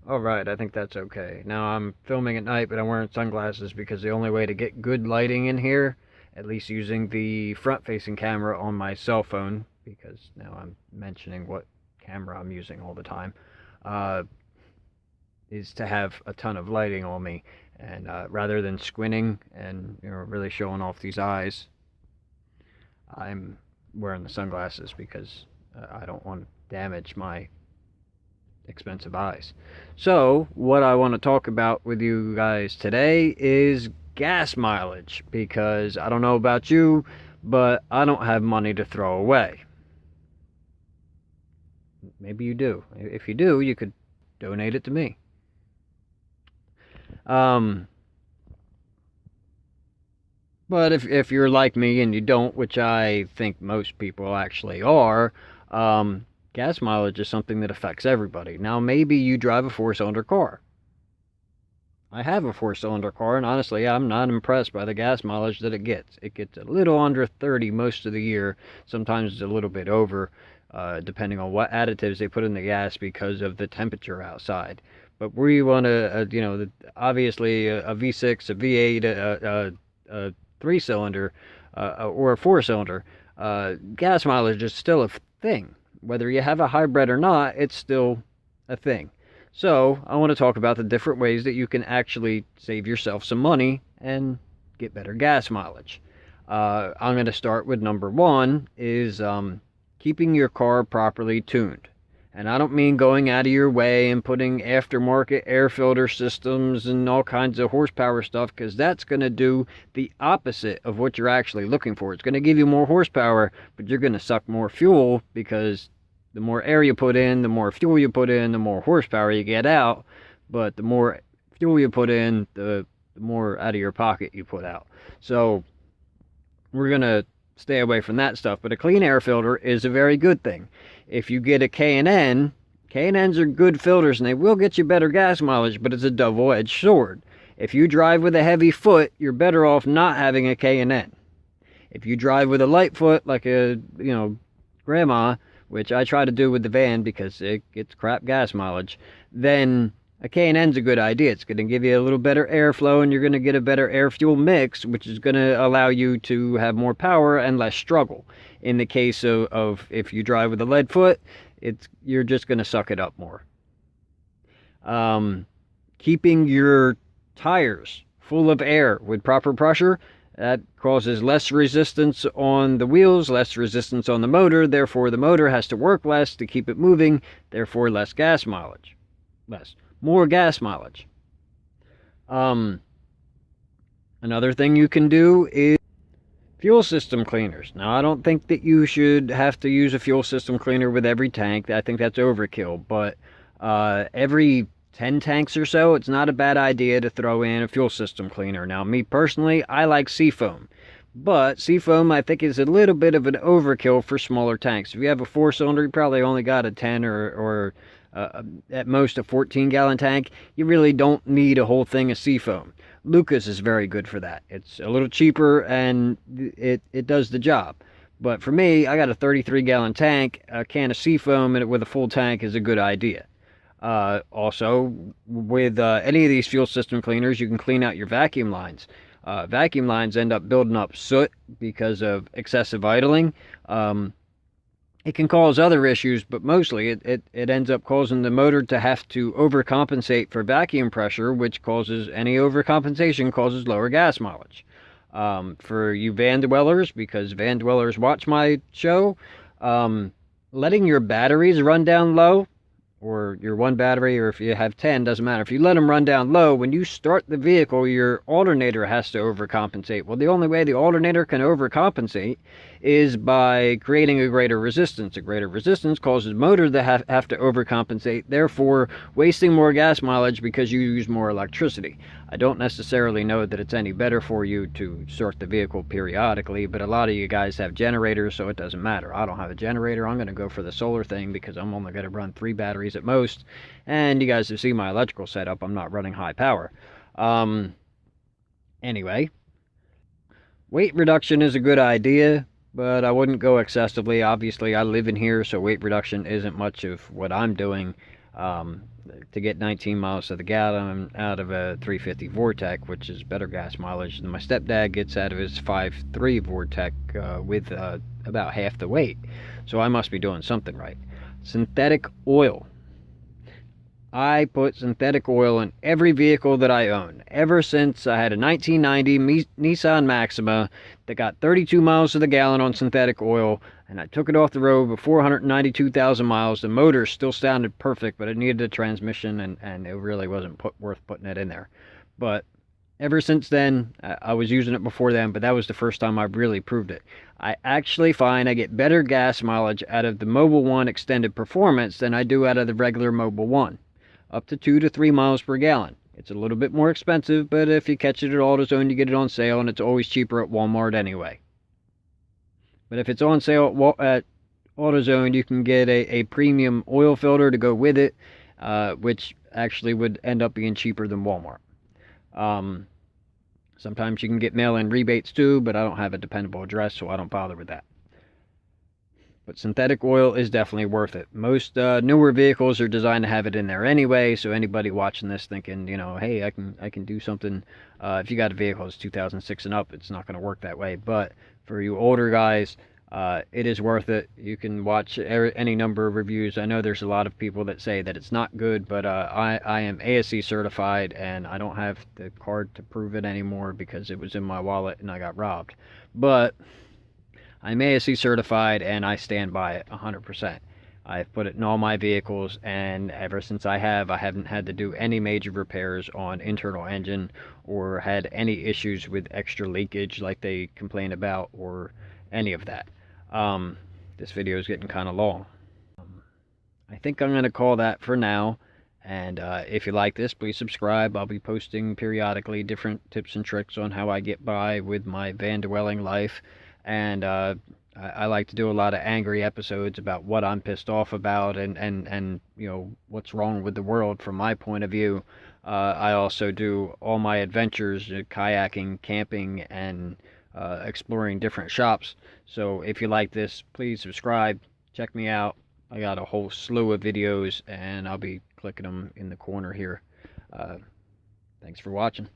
Alright, I think that's okay. Now I'm filming at night, but I'm wearing sunglasses because the only way to get good lighting in here, at least using the front-facing camera on my cell phone, because now I'm mentioning what camera I'm using all the time, uh, is to have a ton of lighting on me. And rather than squinting and really showing off these eyes, I'm wearing the sunglasses because I don't want to damage my expensive eyes. So, what I want to talk about with you guys today is gas mileage because I don't know about you, but I don't have money to throw away. Maybe you do. If you do, you could donate it to me. Um, but if you're like me and you don't, which I think most people actually are, gas mileage is something that affects everybody. Now, maybe you drive a four-cylinder car. I have a four-cylinder car, and honestly, I'm not impressed by the gas mileage that it gets. It gets a little under 30 most of the year. Sometimes it's a little bit over, depending on what additives they put in the gas because of the temperature outside. But we want to, obviously a V6, a V8, a three-cylinder, or a four-cylinder, gas mileage is still a thing. Whether you have a hybrid or not, it's still a thing. So, I want to talk about the different ways that you can actually save yourself some money and get better gas mileage. I'm going to start with number one is keeping your car properly tuned. And I don't mean going out of your way and putting aftermarket air filter systems and all kinds of horsepower stuff, because that's going to do the opposite of what you're actually looking for. It's going to give you more horsepower, but you're going to suck more fuel because the more air you put in, the more fuel you put in, the more horsepower you get out. But the more fuel you put in, the more out of your pocket you put out. So we're going to stay away from that stuff. But a clean air filter is a very good thing. If you get a K&N, K&Ns are good filters and they will get you better gas mileage, but it's a double-edged sword. If you drive with a heavy foot, you're better off not having a K&N. If you drive with a light foot, like grandma, which I try to do with the van because it gets crap gas mileage, then a K&N's a good idea. It's going to give you a little better airflow and you're going to get a better air-fuel mix, which is going to allow you to have more power and less struggle. In the case of if you drive with a lead foot, you're just going to suck it up more. Keeping your tires full of air with proper pressure, that causes less resistance on the wheels, less resistance on the motor. Therefore, the motor has to work less to keep it moving. Therefore, less gas mileage. More gas mileage. Another thing you can do is fuel system cleaners. Now, I don't think that you should have to use a fuel system cleaner with every tank. I think that's overkill. But every 10 tanks or so, it's not a bad idea to throw in a fuel system cleaner. Now, me personally, I like Seafoam. But Seafoam, I think, is a little bit of an overkill for smaller tanks. If you have a four-cylinder, you probably only got a 10 or at most a 14-gallon tank. You really don't need a whole thing of Seafoam. Lucas is very good for that. It's a little cheaper and it does the job. But for me, I got a 33-gallon tank. A can of Seafoam with a full tank is a good idea. Also, with any of these fuel system cleaners, you can clean out your vacuum lines. Vacuum lines end up building up soot because of excessive idling. It can cause other issues, but mostly it ends up causing the motor to have to overcompensate for vacuum pressure, which causes any overcompensation causes lower gas mileage. For you van dwellers, because van dwellers watch my show, letting your batteries run down low, or your one battery, or if you have 10, doesn't matter. If you let them run down low, when you start the vehicle, your alternator has to overcompensate. Well, the only way the alternator can overcompensate is by creating a greater resistance. A greater resistance causes motor to have to overcompensate, therefore wasting more gas mileage because you use more electricity. I don't necessarily know that it's any better for you to start the vehicle periodically, but a lot of you guys have generators, so it doesn't matter. I don't have a generator. I'm going to go for the solar thing because I'm only going to run 3 batteries at most. And you guys have seen my electrical setup. I'm not running high power. Anyway, weight reduction is a good idea, but I wouldn't go excessively. Obviously, I live in here, so weight reduction isn't much of what I'm doing. to get 19 miles to the gallon out of a 350 Vortec, which is better gas mileage than my stepdad gets out of his 5.3 Vortec with about half the weight. So I must be doing something right. Synthetic oil. I put synthetic oil in every vehicle that I own. Ever since I had a 1990 Nissan Maxima that got 32 miles to the gallon on synthetic oil, and I took it off the road with 492,000 miles. The motor still sounded perfect, but it needed a transmission, and it really wasn't worth putting it in there. But ever since then, I was using it before then, but that was the first time I really proved it. I actually find I get better gas mileage out of the Mobil 1 Extended Performance than I do out of the regular Mobil 1. Up to 2 to 3 miles per gallon. It's a little bit more expensive, but if you catch it at AutoZone, you get it on sale, and it's always cheaper at Walmart anyway. But if it's on sale at AutoZone, you can get a premium oil filter to go with it, which actually would end up being cheaper than Walmart. Sometimes you can get mail-in rebates too, but I don't have a dependable address, so I don't bother with that. But synthetic oil is definitely worth it. Most newer vehicles are designed to have it in there anyway, so anybody watching this thinking, hey, I can do something. If you got a vehicle that's 2006 and up, it's not going to work that way. But for you older guys, it is worth it. You can watch any number of reviews. I know there's a lot of people that say that it's not good, but I am ASE certified, and I don't have the card to prove it anymore because it was in my wallet and I got robbed. But I'm ASE certified, and I stand by it 100%. I've put it in all my vehicles, and ever since I haven't had to do any major repairs on internal engine or had any issues with extra leakage like they complain about or any of that. This video is getting kind of long. I think I'm going to call that for now. And if you like this, please subscribe. I'll be posting periodically different tips and tricks on how I get by with my van dwelling life. And I like to do a lot of angry episodes about what I'm pissed off about and what's wrong with the world from my point of view. I also do all my adventures, kayaking, camping, and exploring different shops. So if you like this, please subscribe. Check me out. I got a whole slew of videos, and I'll be clicking them in the corner here. Thanks for watching.